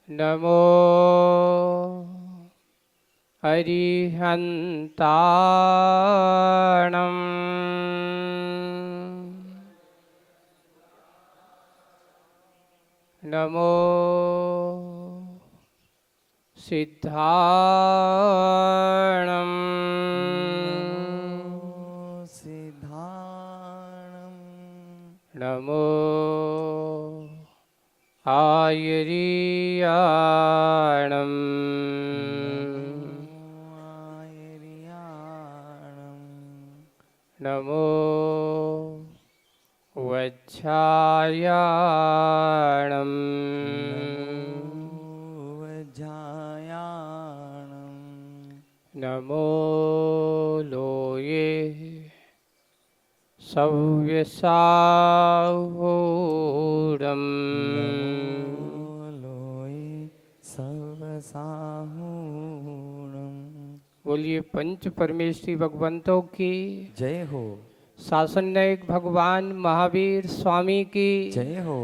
नमो अरिहन्ताणम् नमो सिद्धाणम् नमो आयर्याणम् नमो वज्झायाणम् नमो लोये सव्यसाहूणम् बोलिए पंच परमेश्वरी भगवंतों की जय हो। शासन नायक भगवान महावीर स्वामी की जय हो।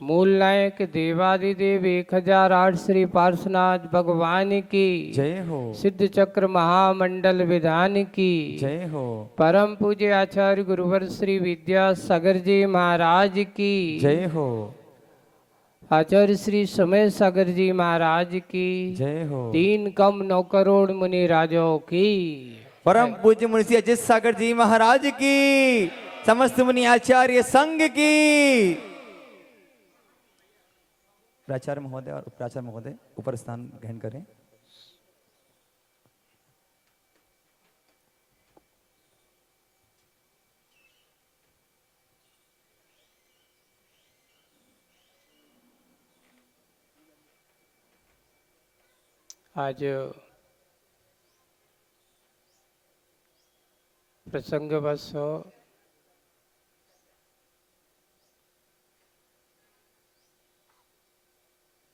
मूल नायक देवादिदेव 1008 श्री पार्श्वनाथ भगवान की जय हो। सिद्ध चक्र महामंडल विधान की जय हो। परम पूज्य आचार्य गुरुवर श्री विद्यासागर जी महाराज की जय हो। आचार्य श्री समय सागर जी महाराज की जय हो। 3 कम 9 करोड़ मुनि राजों की परम पूज्य मुनि अजित सागर जी महाराज की, समस्त मुनि आचार्य संघ की। प्राचार्य महोदय और उपप्राचार्य महोदय ऊपर स्थान ग्रहण करें। आज प्रसंगवश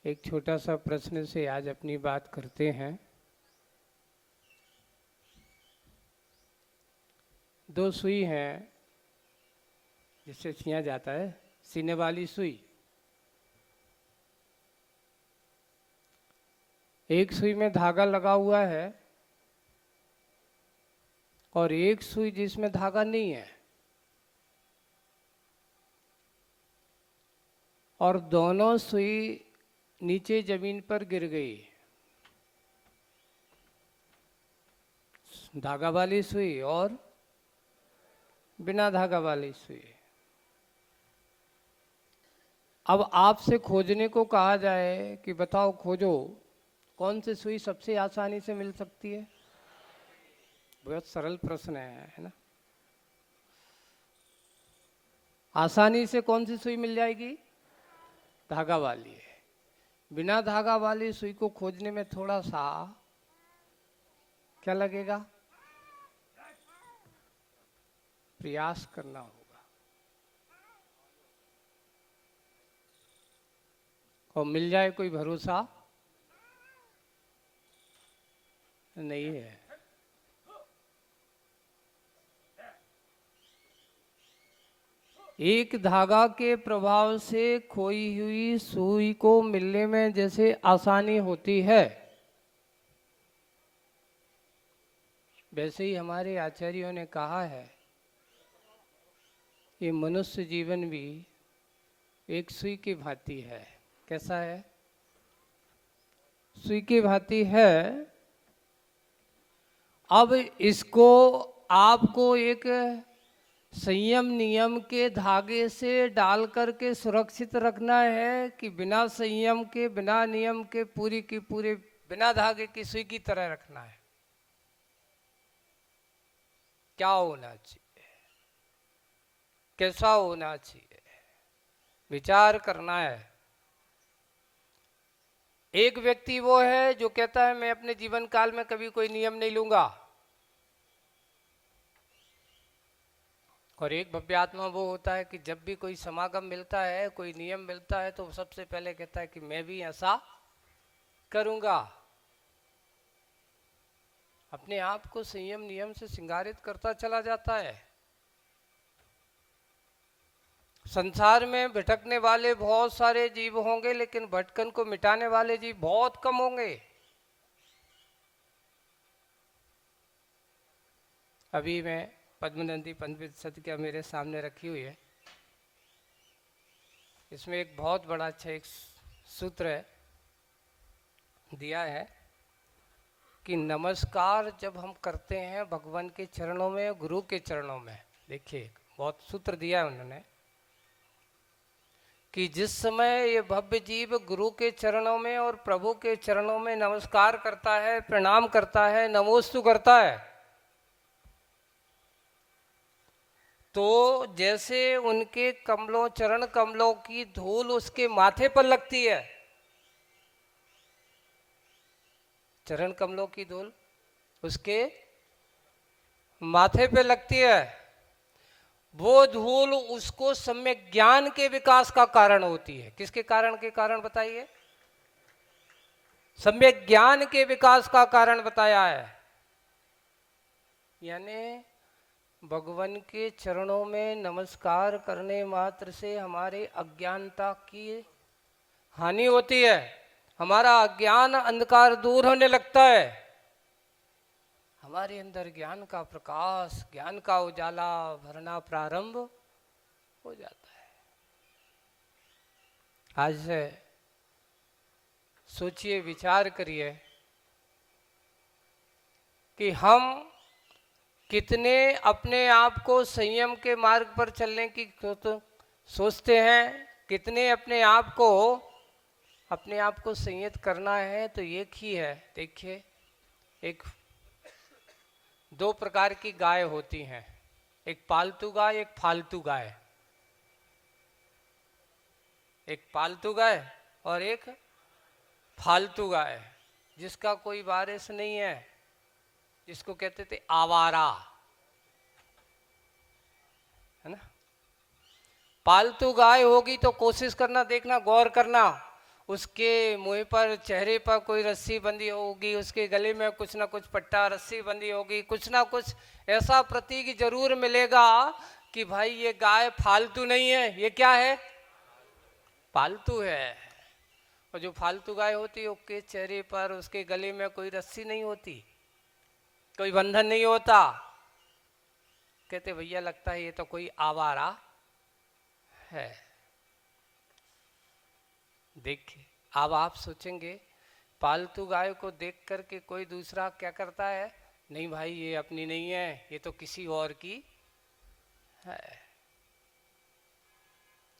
एक छोटा सा प्रश्न से आज अपनी बात करते हैं। 2 सुई हैं जिससे सिया जाता है, सीने वाली सुई। एक सुई में धागा लगा हुआ है और एक सुई जिसमें धागा नहीं है, और दोनों सुई नीचे जमीन पर गिर गई। धागा वाली सुई और बिना धागा वाली सुई। अब आपसे खोजने को कहा जाए कि बताओ खोजो कौन सी सुई सबसे आसानी से मिल सकती है। बहुत सरल प्रश्न है ना। आसानी से कौन सी सुई मिल जाएगी? धागा वाली है। बिना धागा वाली सुई को खोजने में थोड़ा सा क्या लगेगा? प्रयास करना होगा। और मिल जाए कोई भरोसा नहीं है। एक धागा के प्रभाव से खोई हुई सुई को मिलने में जैसे आसानी होती है, वैसे ही हमारे आचार्यों ने कहा है ये मनुष्य जीवन भी एक सुई की भांति है। कैसा है? सुई की भांति है। अब इसको आपको एक संयम नियम के धागे से डाल करके सुरक्षित रखना है कि बिना संयम के, बिना नियम के, पूरी की पूरे बिना धागे की सुई की तरह रखना है। क्या होना चाहिए, कैसा होना चाहिए, विचार करना है। एक व्यक्ति वो है जो कहता है मैं अपने जीवन काल में कभी कोई नियम नहीं लूंगा, और एक भव्यात्मा वो होता है कि जब भी कोई समागम मिलता है, कोई नियम मिलता है, तो सबसे पहले कहता है कि मैं भी ऐसा करूंगा। अपने आप को संयम नियम से श्रृंगारित करता चला जाता है। संसार में भटकने वाले बहुत सारे जीव होंगे, लेकिन भटकन को मिटाने वाले जीव बहुत कम होंगे। अभी मैं पद्मनंदी पंडित सदका मेरे सामने रखी हुई है, इसमें एक बहुत बड़ा अच्छा एक सूत्र है, दिया है कि नमस्कार जब हम करते हैं भगवान के चरणों में, गुरु के चरणों में, देखिए बहुत सूत्र दिया है उन्होंने कि जिस समय ये भव्य जीव गुरु के चरणों में और प्रभु के चरणों में नमस्कार करता है, प्रणाम करता है, नमोस्तु करता है, तो जैसे उनके कमलों, चरण कमलों की धूल उसके माथे पर लगती है, चरण कमलों की धूल उसके माथे पे लगती है, वो धूल उसको सम्यक ज्ञान के विकास का कारण होती है। किसके कारण? के कारण बताइए। सम्यक ज्ञान के विकास का कारण बताया है। यानी भगवान के चरणों में नमस्कार करने मात्र से हमारे अज्ञानता की हानि होती है, हमारा अज्ञान अंधकार दूर होने लगता है, हमारे अंदर ज्ञान का प्रकाश, ज्ञान का उजाला भरना प्रारंभ हो जाता है। आज से सोचिए, विचार करिए कि हम कितने अपने आप को संयम के मार्ग पर चलने की सोचते हैं, कितने अपने आप को संयत करना है। तो एक ही है, देखिए, एक दो प्रकार की गाय होती हैं, एक पालतू गाय, एक फालतू गाय। एक पालतू गाय और एक फालतू गाय, जिसका कोई वारिस नहीं है, जिसको कहते थे आवारा, है ना। पालतू गाय होगी तो कोशिश करना, देखना, गौर करना, उसके मुंह पर, चेहरे पर कोई रस्सी बंधी होगी, उसके गले में कुछ ना कुछ पट्टा रस्सी बंधी होगी, कुछ ना कुछ ऐसा प्रतीक जरूर मिलेगा कि भाई ये गाय फालतू नहीं है, ये क्या है? पालतू है। और जो फालतू गाय होती है उसके चेहरे पर, उसके गले में कोई रस्सी नहीं होती, कोई बंधन नहीं होता, कहते भैया लगता है ये तो कोई आवारा है। देखिए, अब आप सोचेंगे पालतू गाय को देख करके कोई दूसरा क्या करता है? नहीं भाई ये अपनी नहीं है, ये तो किसी और की है,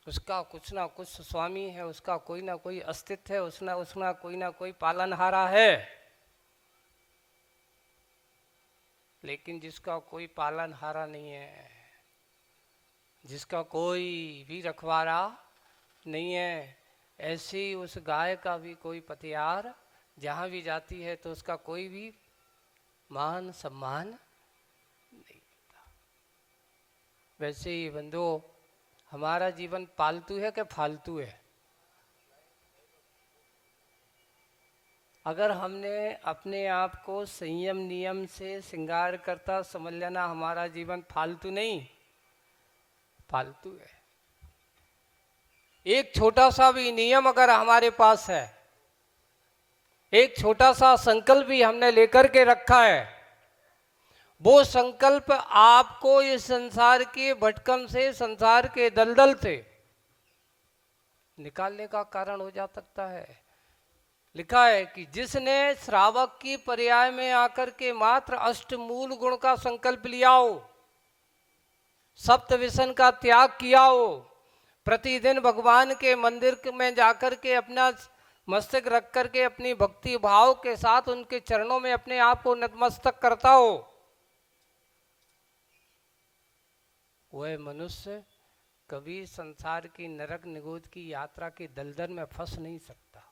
उसका कुछ ना कुछ स्वामी है, उसका कोई ना कोई अस्तित्व है, उसना कोई ना कोई पालनहारा है। लेकिन जिसका कोई पालनहारा नहीं है, जिसका कोई भी रखवारा नहीं है, ऐसे ही उस गाय का भी कोई पतियार जहाँ भी जाती है तो उसका कोई भी मान सम्मान नहीं होता। वैसे ही बंधो, हमारा जीवन पालतू है कि फालतू है? अगर हमने अपने आप को संयम नियम से श्रृंगार करता समझ लेना, हमारा जीवन फालतू नहीं, फालतू है। एक छोटा सा भी नियम अगर हमारे पास है, एक छोटा सा संकल्प भी हमने लेकर के रखा है, वो संकल्प आपको इस संसार के भटकन से, संसार के दलदल से निकालने का कारण हो जा सकता है। लिखा है कि जिसने श्रावक की पर्याय में आकर के मात्र अष्टमूल गुण का संकल्प लिया हो, सप्त व्यसन का त्याग किया हो, प्रतिदिन भगवान के मंदिर में जाकर के अपना मस्तक रख करके अपनी भक्ति भाव के साथ उनके चरणों में अपने आप को नतमस्तक करता हो, वह मनुष्य कभी संसार की नरक निगोद की यात्रा के दलदल में फंस नहीं सकता,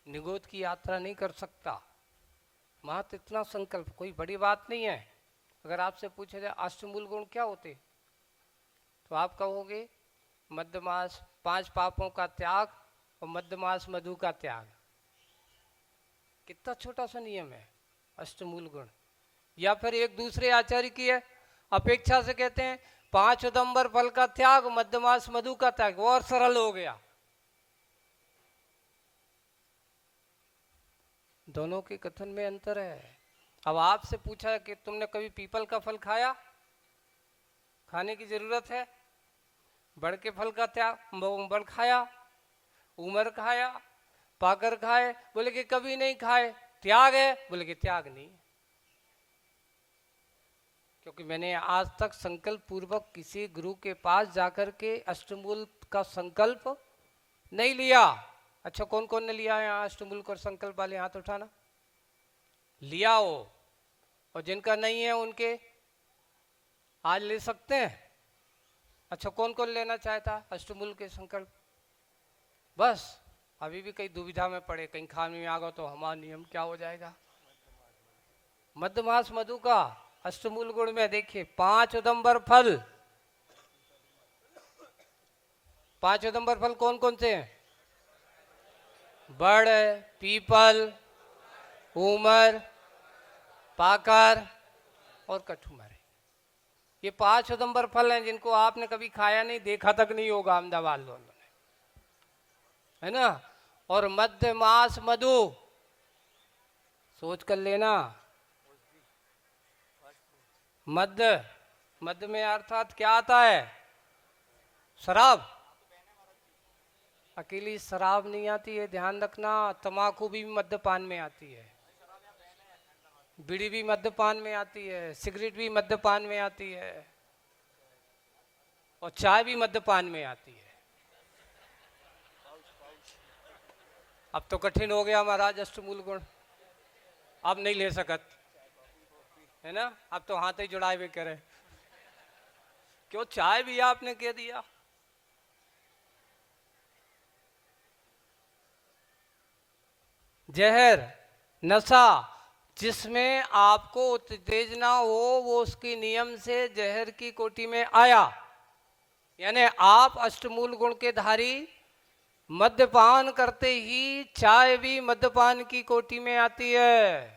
निगोद की यात्रा नहीं कर सकता। मात्र इतना संकल्प, कोई बड़ी बात नहीं है। अगर आपसे पूछा जाए अष्टमूल गुण क्या होते, तो आप कहोगे मध्यमास 5 पापों का त्याग और मध्यमास मधु का त्याग। कितना छोटा सा नियम है अष्टमूल गुण। या फिर एक दूसरे आचार्य की है अपेक्षा से कहते हैं 5 उदंबर फल का त्याग, मध्यमास मधु का त्याग, और सरल हो गया। दोनों के कथन में अंतर है। अब आपसे पूछा कि तुमने कभी पीपल का फल खाया? खाने की जरूरत है? बड़ के फल का त्याग, बड़ खाया, उमर खाया, पाकर खाए? बोले कि कभी नहीं खाए। त्याग है? बोले कि त्याग नहीं। क्योंकि मैंने आज तक संकल्प पूर्वक किसी गुरु के पास जाकर के अष्टमूल का संकल्प नहीं लिया। अच्छा, कौन कौन ने लिया है यहाँ अष्टमूल का संकल्प वाले? हाथ उठाना। लिया हो, और जिनका नहीं है उनके आज ले सकते हैं। अच्छा, कौन कौन लेना चाहता अष्टमूल के संकल्प? बस अभी भी कई दुविधा में पड़े, कहीं खाने में आ गए तो हमारा नियम क्या हो जाएगा। मध्यमास मधु का अष्टमूल गुण में देखिए 5 उदंबर फल। 5 उदंबर फल कौन कौन से हैं? बड़, पीपल, उमर, पाकर और कठुमर। ये 5 उदंबर फल हैं जिनको आपने कभी खाया नहीं, देखा तक नहीं होगा अहमदाबाद वालों ने, है ना। और मध्य मास मधु, सोच कर लेना। मध्य, मध्य में अर्थात क्या आता है? शराब। अकेली शराब नहीं आती है, ध्यान रखना। तंबाकू भी मद्यपान में आती है, बीड़ी भी मद्यपान में आती है, सिगरेट भी मद्यपान में आती है, और चाय भी मद्यपान में आती है। अब तो कठिन हो गया महाराज अष्टमूल गुण, अब नहीं ले सकत, है ना। अब तो हाथ ही जुड़ाए हुए करे। क्यों? चाय भी आपने कह दिया। जहर, नशा, जिसमें आपको उत्तेजना हो वो उसकी नियम से जहर की कोटि में आया। यानी आप अष्टमूल गुण के धारी, मद्यपान करते ही चाय भी मद्यपान की कोटि में आती है।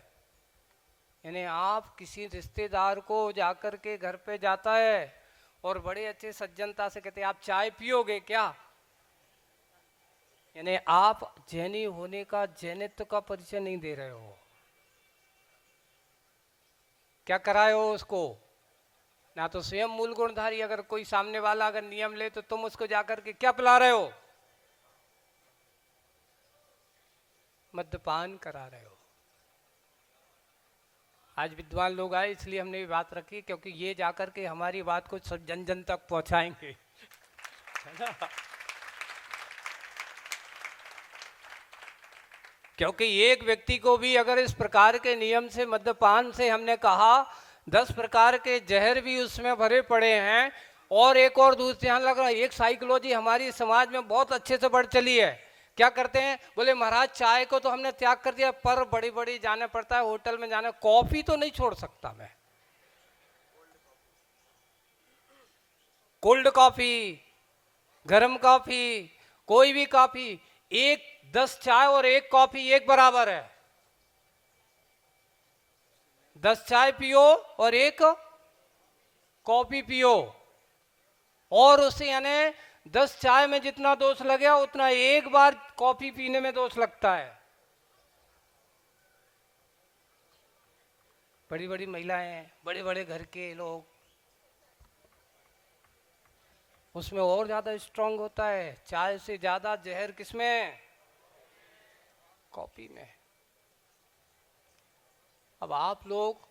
यानी आप किसी रिश्तेदार को जाकर के घर पे जाता है और बड़े अच्छे सज्जनता से कहते हैं आप चाय पियोगे क्या? यानी आप जैनी होने का, जैनित्व का परिचय नहीं दे रहे हो। क्या कराए हो उसको? ना तो स्वयं मूल गुणधारी, अगर कोई सामने वाला अगर नियम ले तो तुम उसको जाकर के क्या पिला रहे हो? मद्यपान करा रहे हो। आज विद्वान लोग आए इसलिए हमने ये बात रखी, क्योंकि ये जाकर के हमारी बात को जन जन तक पहुंचाएंगे, है ना। क्योंकि एक व्यक्ति को भी अगर इस प्रकार के नियम से, मद्यपान से हमने कहा 10 प्रकार के जहर भी उसमें भरे पड़े हैं। और एक और दूसरे ध्यान लग रहा है, एक साइकोलॉजी हमारी समाज में बहुत अच्छे से बढ़ चली है। क्या करते हैं? बोले महाराज चाय को तो हमने त्याग कर दिया, पर बड़ी बड़ी जाना पड़ता है, होटल में जाना, कॉफी तो नहीं छोड़ सकता मैं। कोल्ड कॉफी, गर्म कॉफी, कोई भी कॉफी, 10 चाय और 1 कॉफी एक बराबर है। 10 चाय पियो और 1 कॉफी पियो, और उससे यानी 10 चाय में जितना दोष लगे उतना एक बार कॉफी पीने में दोष लगता है। बड़ी बड़ी महिलाएं, बड़े बड़े घर के लोग, उसमें और ज्यादा स्ट्रांग होता है। चाय से ज्यादा जहर किसमें? कॉफी में। अब आप लोग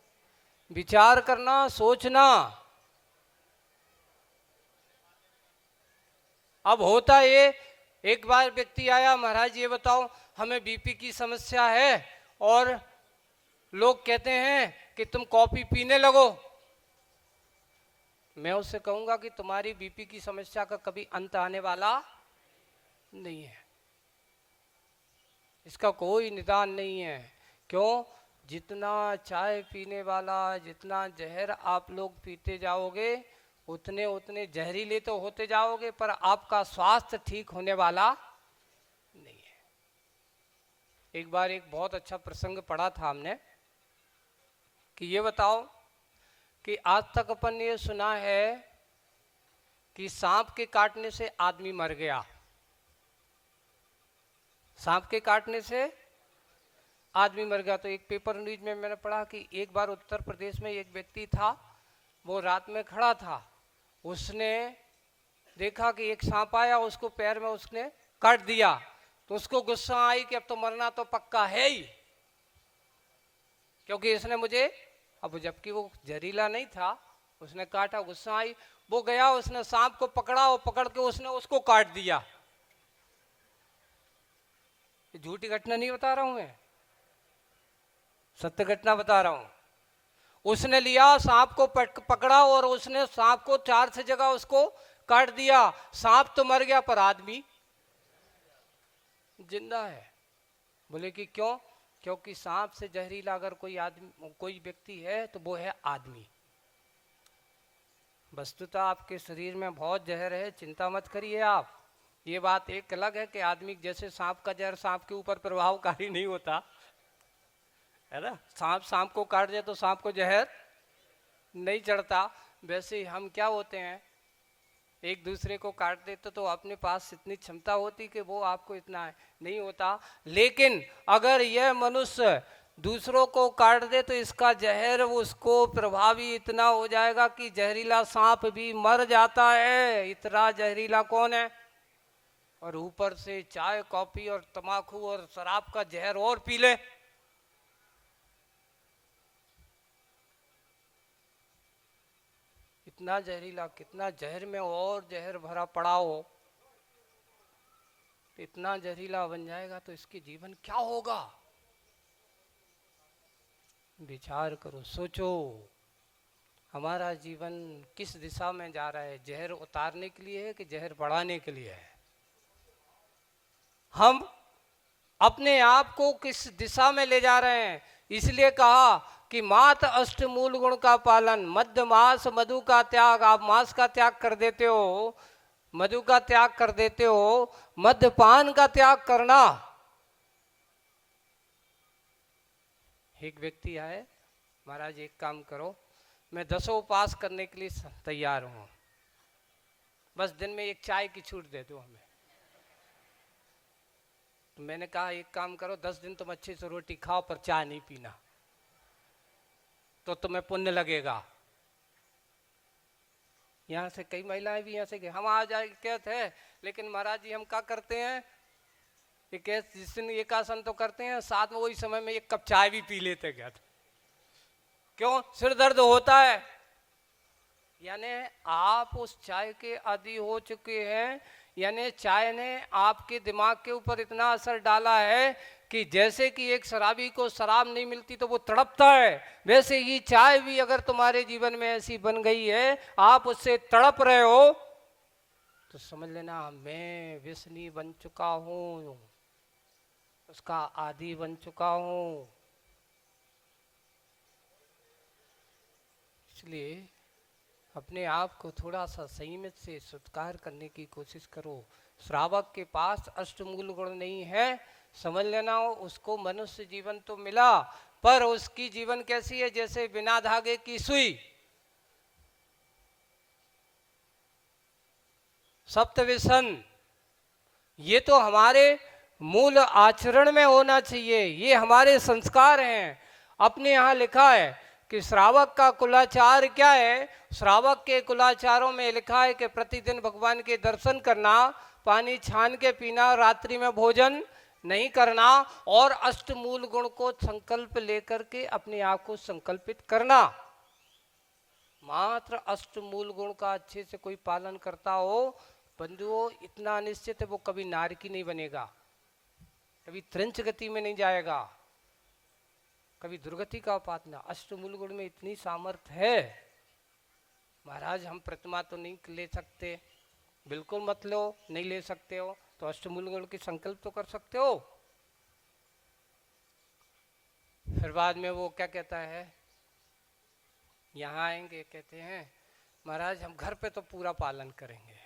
विचार करना, सोचना। अब होता ये, एक बार व्यक्ति आया, महाराज ये बताओ हमें बीपी की समस्या है और लोग कहते हैं कि तुम कॉफी पीने लगो। मैं उससे कहूंगा कि तुम्हारी बीपी की समस्या का कभी अंत आने वाला नहीं है, इसका कोई निदान नहीं है। क्यों? जितना चाय पीने वाला, जितना जहर आप लोग पीते जाओगे उतने उतने जहरीले तो होते जाओगे, पर आपका स्वास्थ्य ठीक होने वाला नहीं है। एक बार एक बहुत अच्छा प्रसंग पढ़ा था हमने कि ये बताओ कि आज तक अपन ये सुना है कि सांप के काटने से आदमी मर गया। सांप के काटने से आदमी मर गया। तो एक पेपर न्यूज में मैंने पढ़ा कि एक बार उत्तर प्रदेश में एक व्यक्ति था, वो रात में खड़ा था, उसने देखा कि एक सांप आया, उसको पैर में उसने काट दिया। तो उसको गुस्सा आई कि अब तो मरना तो पक्का है ही, क्योंकि इसने मुझे, अब जबकि वो जहरीला नहीं था, उसने काटा, गुस्सा आई, वो गया, उसने सांप को पकड़ा और पकड़ के उसने उसको काट दिया। झूठी घटना नहीं बता रहा हूं मैं, सत्य घटना बता रहा हूं। उसने लिया सांप को पकड़ा और उसने सांप को 4 से जगह उसको काट दिया। सांप तो मर गया पर आदमी जिंदा है। बोले कि क्यों? क्योंकि सांप से जहरीला अगर कोई आदमी, कोई व्यक्ति है तो वो है आदमी। वस्तुतः आपके शरीर में बहुत जहर है, चिंता मत करिए आप। ये बात एक अलग है कि आदमी, जैसे सांप का जहर सांप के ऊपर प्रभावकारी नहीं होता है ना, सांप को काट दे तो सांप को जहर नहीं चढ़ता, वैसे ही हम क्या होते हैं, एक दूसरे को काट देते तो अपने पास इतनी क्षमता होती कि वो आपको इतना नहीं होता। लेकिन अगर यह मनुष्य दूसरों को काट दे तो इसका जहर उसको प्रभावी इतना हो जाएगा कि जहरीला सांप भी मर जाता है। इतना जहरीला कौन है? और ऊपर से चाय कॉफी और तम्बाकू और शराब का जहर और पी ले। इतना जहरीला, कितना जहर में और जहर भरा पड़ा हो, इतना जहरीला बन जाएगा तो इसके जीवन क्या होगा? विचार करो, सोचो, हमारा जीवन किस दिशा में जा रहा है? जहर उतारने के लिए है कि जहर बढ़ाने के लिए है? हम अपने आप को किस दिशा में ले जा रहे हैं? इसलिए कहा कि मात अष्ट मूल गुण का पालन, मध्य मास मधु का त्याग। आप मांस का त्याग कर देते हो, मधु का त्याग कर देते हो, मद्यपान का त्याग करना। एक व्यक्ति आए, महाराज एक काम करो, मैं 10 उपवास करने के लिए तैयार हूं, बस दिन में एक चाय की छूट दे दो हमें। तो मैंने कहा एक काम करो, 10 दिन तुम अच्छे से रोटी खाओ पर चाय नहीं पीना, तो तुम्हें पुण्य लगेगा। यहाँ से कई महिलाएं भी यहाँ से हम आ जाए कहते हैं, लेकिन महाराज जी हम क्या करते हैं, जिस दिन एक आसन तो करते हैं, साथ में वही समय में एक कप चाय भी पी लेते क्या? क्यों? सिर दर्द होता है। यानी आप उस चाय के आदी हो चुके हैं, यानी चाय ने आपके दिमाग के ऊपर इतना असर डाला है कि जैसे कि एक शराबी को शराब नहीं मिलती तो वो तड़पता है, वैसे ही चाय भी अगर तुम्हारे जीवन में ऐसी बन गई है, आप उससे तड़प रहे हो, तो समझ लेना मैं व्यसनी बन चुका हूं, उसका आदी बन चुका हूं। इसलिए अपने आप को थोड़ा सा संयमित से सत्कार करने की कोशिश करो। श्रावक के पास अष्टमूल गुण नहीं है, समझ लेना उसको मनुष्य जीवन तो मिला, पर उसकी जीवन कैसी है? जैसे बिना धागे की सुई। सप्तव्यसन, ये तो हमारे मूल आचरण में होना चाहिए, ये हमारे संस्कार हैं। अपने यहाँ लिखा है कि श्रावक का कुलाचार क्या है? श्रावक के कुलाचारों में लिखा है कि प्रतिदिन भगवान के दर्शन करना, पानी छान के पीना, रात्रि में भोजन नहीं करना, और अष्टमूल गुण को संकल्प लेकर के अपने आप को संकल्पित करना। मात्र अष्टमूल गुण का अच्छे से कोई पालन करता हो, बंधुओं, इतना निश्चित है वो कभी नारकी नहीं बनेगा, कभी त्रंच गति में नहीं जाएगा, कभी दुर्गति का उपात ना। अष्टमूल गुण में इतनी सामर्थ्य है। महाराज हम प्रतिमा तो नहीं ले सकते, बिल्कुल मत लो, नहीं ले सकते हो तो अष्टमूल गुण की संकल्प तो कर सकते हो। फिर बाद में वो क्या कहता है, यहाँ आएंगे कहते हैं महाराज हम घर पे तो पूरा पालन करेंगे,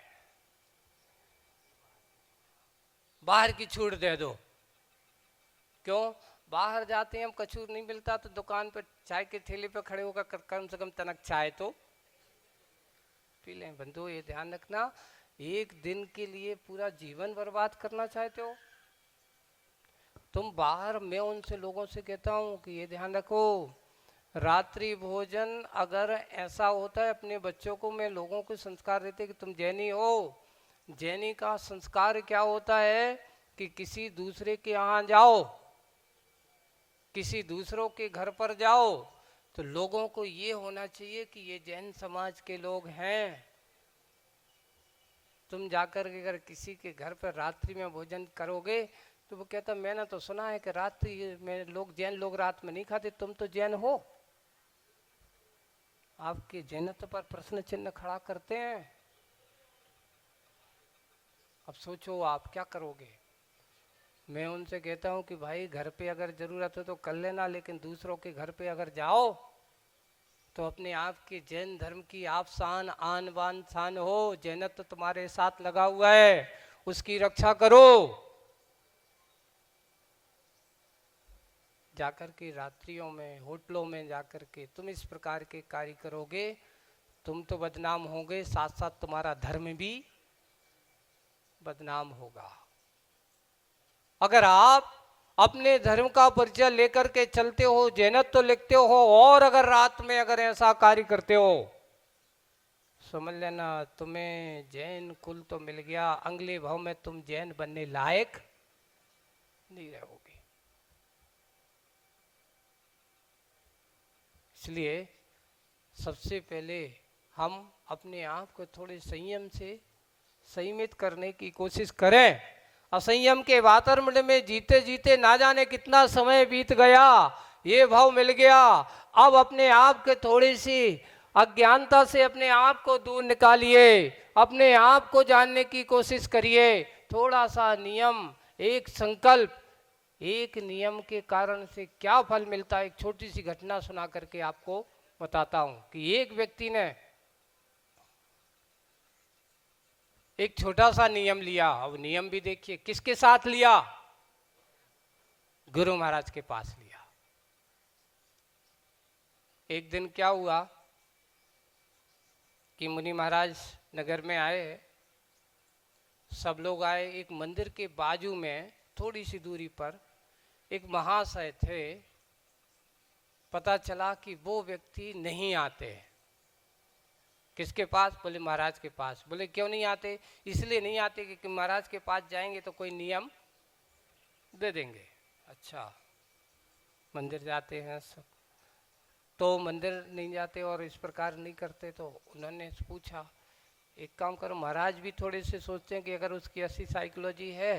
बाहर की छूट दे दो। क्यों? बाहर जाते हैं हम, कचूर नहीं मिलता तो दुकान पे चाय के ठेले पे खड़े होकर कम से कम तनक चाय तो पी लें। बंधु ये ध्यान रखना, एक दिन के लिए पूरा जीवन बर्बाद करना चाहते हो तुम बाहर। मैं उनसे लोगों से कहता हूँ कि ये ध्यान रखो, रात्रि भोजन अगर ऐसा होता है, अपने बच्चों को मैं लोगों को संस्कार देते कि तुम जैनी हो, जैनी का संस्कार क्या होता है कि किसी दूसरे के यहाँ जाओ, किसी दूसरों के घर पर जाओ तो लोगों को ये होना चाहिए कि ये जैन समाज के लोग हैं। तुम जाकर के अगर किसी के घर पर रात्रि में भोजन करोगे तो वो कहता मैंने तो सुना है कि रात्रि में लोग, जैन लोग रात में नहीं खाते, तुम तो जैन हो। आपके जैनत्व पर प्रश्न चिन्ह खड़ा करते हैं। अब सोचो आप क्या करोगे। मैं उनसे कहता हूं कि भाई घर पे अगर जरूरत हो तो कर लेना, लेकिन दूसरों के घर पे अगर जाओ तो अपने आप के जैन धर्म की आप शान आन बान शान हो, जैनत्व तुम्हारे साथ लगा हुआ है, उसकी रक्षा करो। जाकर के रात्रियों में होटलों में जाकर के तुम इस प्रकार के कार्य करोगे, तुम तो बदनाम होगे, साथ साथ तुम्हारा धर्म भी बदनाम होगा। अगर आप अपने धर्म का परिचय लेकर के चलते हो, जैनत्व तो लिखते हो, और अगर रात में अगर ऐसा कार्य करते हो, समझ लेना तुम्हें जैन कुल तो मिल गया, अगले भाव में तुम जैन बनने लायक नहीं रहोगे। इसलिए सबसे पहले हम अपने आप को थोड़े संयम से संयमित करने की कोशिश करें। असंयम के वातावरण में जीते जीते ना जाने कितना समय बीत गया, ये भाव मिल गया। अब अपने आप के थोड़ी सी अज्ञानता से अपने आप को दूर निकालिए, अपने आप को जानने की कोशिश करिए। थोड़ा सा नियम, एक संकल्प, एक नियम के कारण से क्या फल मिलता है, एक छोटी सी घटना सुना करके आपको बताता हूं कि एक व्यक्ति ने एक छोटा सा नियम लिया। अब नियम भी देखिए किसके साथ लिया, गुरु महाराज के पास लिया। एक दिन क्या हुआ कि मुनि महाराज नगर में आए, सब लोग आए। एक मंदिर के बाजू में थोड़ी सी दूरी पर एक महाशय थे। पता चला कि वो व्यक्ति नहीं आते। किसके पास? बोले महाराज के पास। बोले क्यों नहीं आते? इसलिए नहीं आते कि महाराज के पास जाएंगे तो कोई नियम दे देंगे। अच्छा, मंदिर जाते हैं सब, तो मंदिर नहीं जाते और इस प्रकार नहीं करते। तो उन्होंने पूछा, एक काम करो, महाराज भी थोड़े से सोचते हैं कि अगर उसकी ऐसी साइकोलॉजी है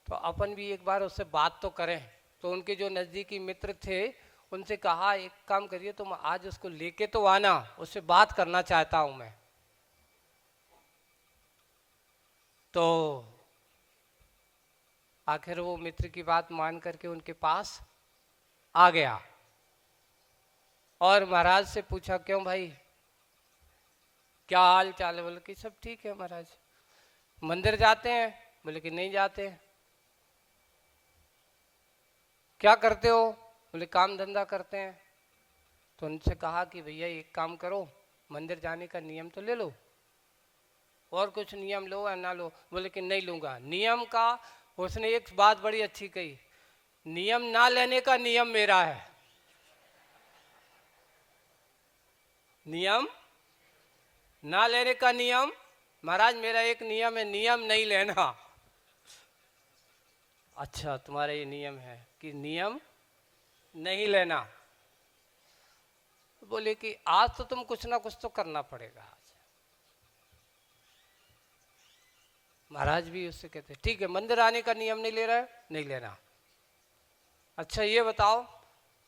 तो अपन भी एक बार उससे बात तो करें। तो उनके जो नज़दीकी मित्र थे उनसे कहा, एक काम करिए तुम आज उसको लेके तो आना, उससे बात करना चाहता हूं मैं। तो आखिर वो मित्र की बात मान करके उनके पास आ गया और महाराज से पूछा, क्यों भाई क्या हाल चाल है? बोले कि सब ठीक है महाराज। मंदिर जाते हैं? बोले कि नहीं जाते। क्या करते हो? बोले काम धंधा करते हैं। तो उनसे कहा कि भैया एक काम करो, मंदिर जाने का नियम तो ले लो, और कुछ नियम लो या ना लो। बोले कि नहीं लूंगा। नियम का उसने एक बात बड़ी अच्छी कही, नियम ना लेने का नियम मेरा है। नियम ना लेने का नियम महाराज मेरा एक नियम है, नियम नहीं लेना। अच्छा, तुम्हारा ये नियम है कि नियम नहीं लेना। बोले कि आज तो तुम कुछ ना कुछ तो करना पड़ेगा। आज महाराज भी उससे कहते ठीक है, मंदिर आने का नियम नहीं ले रहा है, नहीं लेना। अच्छा ये बताओ,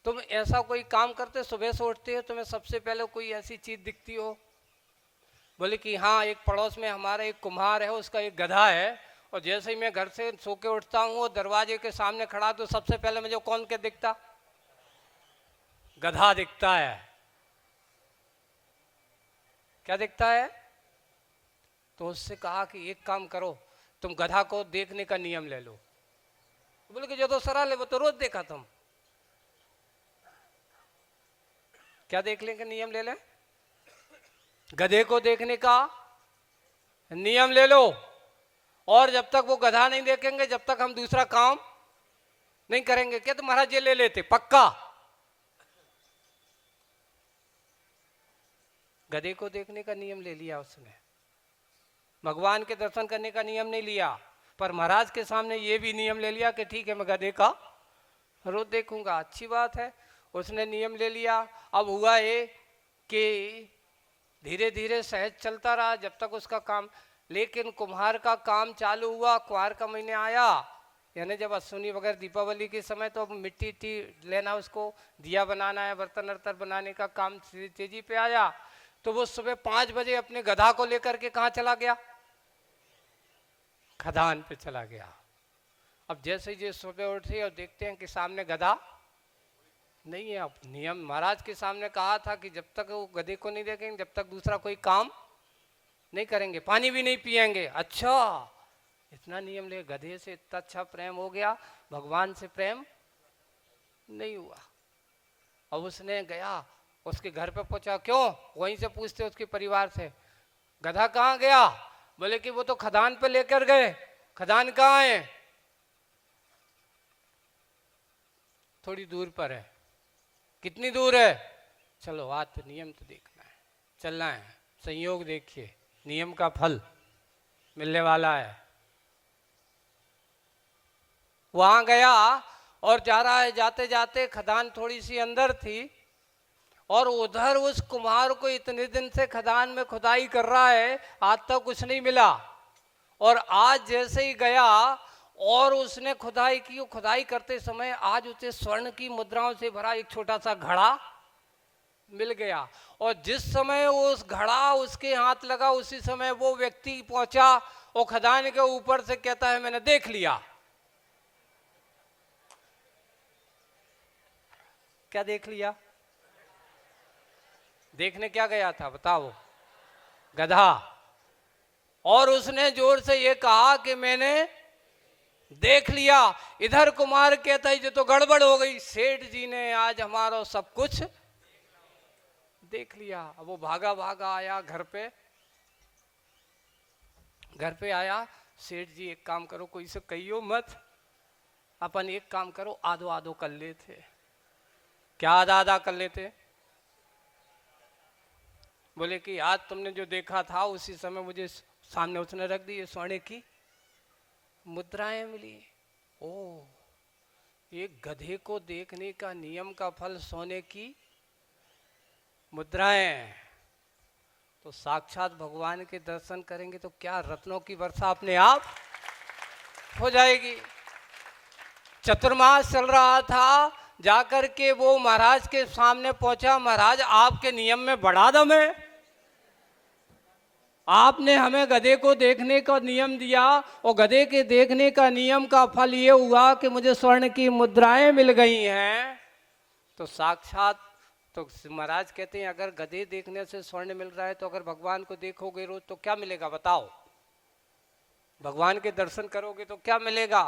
तुम ऐसा कोई काम करते, सुबह से उठते हो तुम्हें सबसे पहले कोई ऐसी चीज दिखती हो? बोले कि हाँ, एक पड़ोस में हमारा एक कुम्हार है, उसका एक गधा है, और जैसे ही मैं घर से सो के उठता हूँ वो दरवाजे के सामने खड़ा तो सबसे पहले मुझे कौन क्या दिखता? गधा दिखता है। क्या दिखता है? तो उससे कहा कि एक काम करो, तुम गधा को देखने का नियम ले लो। बोले कि जो तो सरल है, वो तो रोज देखा तुम। क्या देख लेंगे? नियम ले लें गधे को देखने का। नियम ले लो, और जब तक वो गधा नहीं देखेंगे जब तक हम दूसरा काम नहीं करेंगे। क्या तो महाराज ये ले लेते पक्का। गधे को देखने का नियम ले लिया उसने, भगवान के दर्शन करने का नियम नहीं लिया, पर महाराज के सामने ये भी नियम ले लिया कि ठीक है मैं गधे का रोज देखूंगा। अच्छी बात है, उसने नियम ले लिया। अब हुआ ये कि धीरे धीरे सहज चलता रहा जब तक उसका काम, लेकिन कुम्हार का काम चालू हुआ। कुम्हार का महीने आया, यानी जब अश्विनी वगैरह दीपावली के समय, तो अब मिट्टी लेना, उसको दिया बनाना है, बर्तन वर्तन बनाने का काम तेजी पे आया। तो वो सुबह 5 बजे अपने गधा को लेकर के कहाँ चला गया? खदान पे चला गया। अब जैसे ही सुबह उठे और देखते हैं कि सामने गधा नहीं है। अब नियम महाराज के सामने कहा था कि जब तक वो गधे को नहीं देखेंगे जब तक दूसरा कोई काम नहीं करेंगे, पानी भी नहीं पिएंगे। अच्छा, इतना नियम ले, गधे से इतना अच्छा प्रेम हो गया, भगवान से प्रेम नहीं हुआ। अब उसने गया, उसके घर पे पहुंचा। क्यों? वहीं से पूछते उसके परिवार से, गधा कहाँ गया? बोले कि वो तो खदान पे लेकर गए। खदान कहाँ है? थोड़ी दूर पर है। कितनी दूर है? चलो आज तो नियम तो देखना है, चलना है। संयोग देखिए, नियम का फल मिलने वाला है। वहां गया और जा रहा है, जाते जाते खदान थोड़ी सी अंदर थी, और उधर उस कुम्हार को इतने दिन से खदान में खुदाई कर रहा है, आज तक कुछ नहीं मिला। और आज जैसे ही गया और उसने खुदाई की, खुदाई करते समय आज उसे स्वर्ण की मुद्राओं से भरा एक छोटा सा घड़ा मिल गया। और जिस समय उस घड़ा उसके हाथ लगा, उसी समय वो व्यक्ति पहुंचा और खदान के ऊपर से कहता है मैंने देख लिया। क्या देख लिया? देखने क्या गया था बताओ? गधा। और उसने जोर से ये कहा कि मैंने देख लिया। इधर कुमार कहता है जो तो गड़बड़ हो गई, सेठ जी ने आज हमारा सब कुछ देख लिया। अब वो भागा भागा आया घर पे। घर पे आया, सेठ जी एक काम करो, कोई से कहियो मत, अपन एक काम करो, आधो आधो कर लेते। क्या आधा आधा कर लेते? बोले कि आज तुमने जो देखा था उसी समय मुझे सामने उसने रख दी, ये सोने की मुद्राएं मिली। ओ, एक गधे को देखने का नियम का फल सोने की मुद्राएं। तो साक्षात भगवान के दर्शन करेंगे तो क्या रत्नों की वर्षा अपने आप हो जाएगी। चतुर्मास चल रहा था, जाकर के वो महाराज के सामने पहुंचा। महाराज आपके नियम में बड़ा दम है, आपने हमें गधे को देखने का नियम दिया और गधे के देखने का नियम का फल ये हुआ कि मुझे स्वर्ण की मुद्राएं मिल गई हैं। तो साक्षात तो महाराज कहते हैं अगर गधे देखने से स्वर्ण मिल रहा है तो अगर भगवान को देखोगे रोज तो क्या मिलेगा बताओ? भगवान के दर्शन करोगे तो क्या मिलेगा?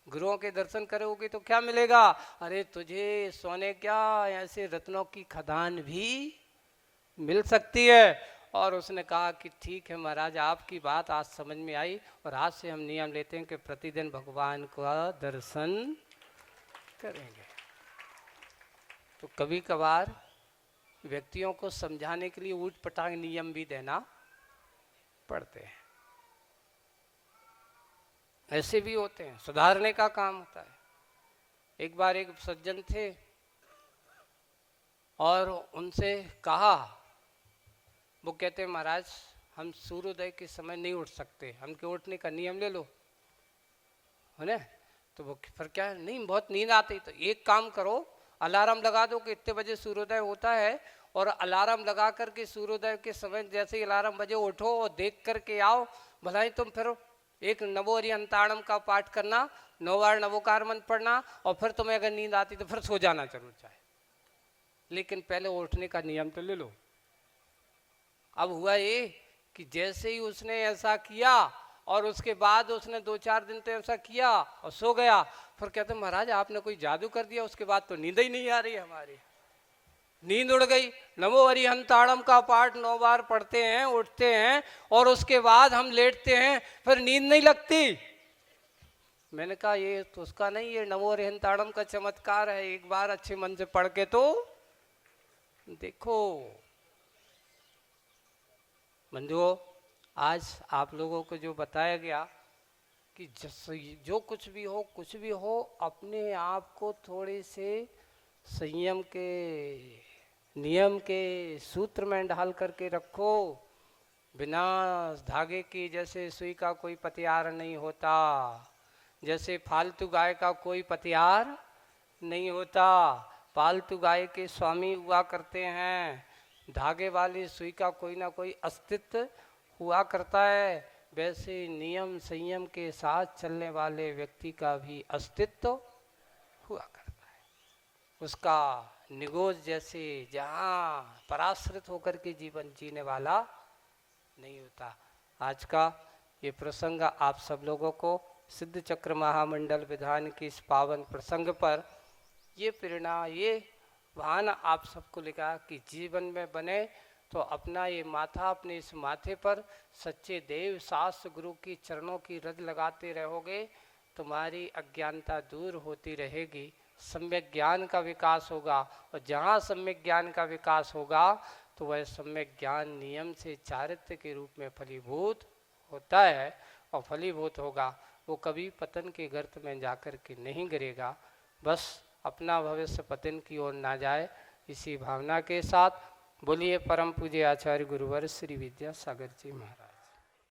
गुरुओं के दर्शन करोगे तो क्या मिलेगा? अरे तुझे सोने क्या, ऐसे रत्नों की खदान भी मिल सकती है। और उसने कहा कि ठीक है महाराज, आपकी बात आज समझ में आई और आज से हम नियम लेते हैं कि प्रतिदिन भगवान का दर्शन करेंगे। तो कभी कभार व्यक्तियों को समझाने के लिए ऊट पटांग नियम भी देना पड़ते हैं। ऐसे भी होते हैं, सुधारने का काम होता है। एक बार एक सज्जन थे और उनसे कहा, वो कहते महाराज हम सूर्योदय के समय नहीं उठ सकते, हमके उठने का नियम ले लो, है ना? तो वो फिर क्या है, नहीं बहुत नींद आती, तो एक काम करो, अलार्म लगा दो कि इतने बजे सूर्योदय होता है, और अलार्म लगा करके सूर्योदय के समय जैसे ही अलार्म बजे उठो और देख करके आओ। भला ही तुम फिर एक नवोरी अंताणम का पाठ करना, 9 बार नवोकार मंत्र पढ़ना, और फिर तुम्हें अगर नींद आती तो फिर सो जाना जरूर चाहे, लेकिन पहले उठने का नियम तो ले लो। अब हुआ ये कि जैसे ही उसने ऐसा किया और उसके बाद उसने 2-4 दिन तो ऐसा किया और सो गया। फिर कहते महाराज आपने कोई जादू कर दिया, उसके बाद तो नींद ही नहीं आ रही हमारी। नींद उड़ गई, नमो हरिहंताड़म का पाठ 9 बार पढ़ते हैं, उठते हैं और उसके बाद हम लेटते हैं, फिर नींद नहीं लगती। मैंने कहा ये तो उसका नहीं, ये नमो हरिहंताड़म का चमत्कार है, एक बार अच्छे मन से पढ़ के तो देखो। बंधुओं, आज आप लोगों को जो बताया गया कि जो कुछ भी हो, अपने आप को थोड़े से संयम के नियम के सूत्र में ढाल करके रखो। बिना धागे की जैसे सुई का कोई पतियार नहीं होता, जैसे फालतू गाय का कोई पतियार नहीं होता। पालतू गाय के स्वामी हुआ करते हैं, धागे वाली सुई का कोई ना कोई अस्तित्व हुआ करता है। वैसे नियम संयम के साथ चलने वाले व्यक्ति का भी अस्तित्व हुआ करता है। उसका निगोज जैसे जहाँ पराश्रित होकर के जीवन जीने वाला नहीं होता। आज का ये प्रसंग आप सब लोगों को सिद्ध चक्र महामंडल विधान के इस पावन प्रसंग पर ये प्रेरणा, ये वाहन आप सबको लिखा कि जीवन में बने तो अपना ये माथा, अपने इस माथे पर सच्चे देव शास्त्र गुरु की चरणों की रज लगाते रहोगे, तुम्हारी अज्ञानता दूर होती रहेगी, सम्यक ज्ञान का विकास होगा। और जहाँ सम्यक ज्ञान का विकास होगा तो वह सम्यक ज्ञान नियम से चारित्र्य के रूप में फलीभूत होता है। और फलीभूत होगा वो कभी पतन के गर्त में जाकर के नहीं गिरेगा। बस अपना भविष्य पतन की ओर ना जाए, इसी भावना के साथ बोलिए परम पूज्य आचार्य गुरुवर श्री विद्यासागर जी महाराज।